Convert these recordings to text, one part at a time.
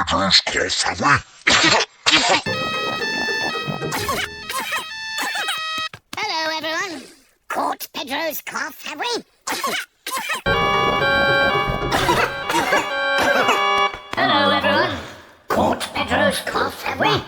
Pedro's cough, have we? Hello, everyone. Caught Pedro's cough, have we? Hello, everyone. Caught Pedro's cough, have we?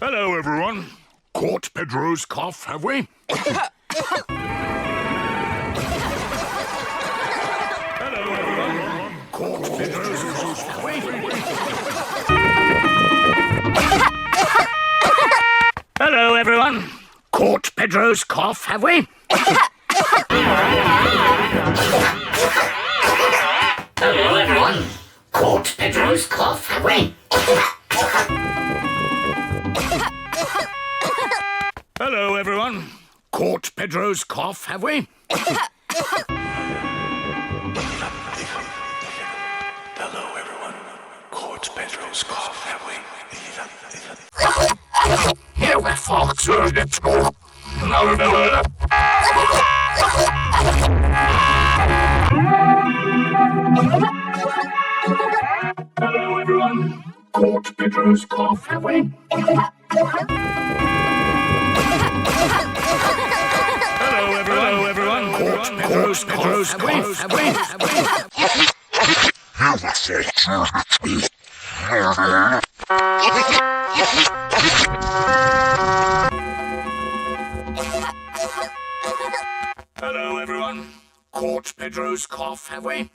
Hello, everyone. Caught Pedro's cough, have we? Hello, everyone. Caught Pedro's cough, have we? Hello, everyone. Caught Pedro's cough, have we? Hello, everyone. Caught Pedro's cough, have we? Hello, everyone. Caught Pedro's cough, have we? Hello, everyone. Caught Pedro's cough, have we? Here we fox let's go. Hello, everyone. Caught Pedro's cough, have we? Hello, everyone. Caught Pedro's cough, have we? Here we fox let's go. Hello, everyone. Caught Pedro's cough, have we?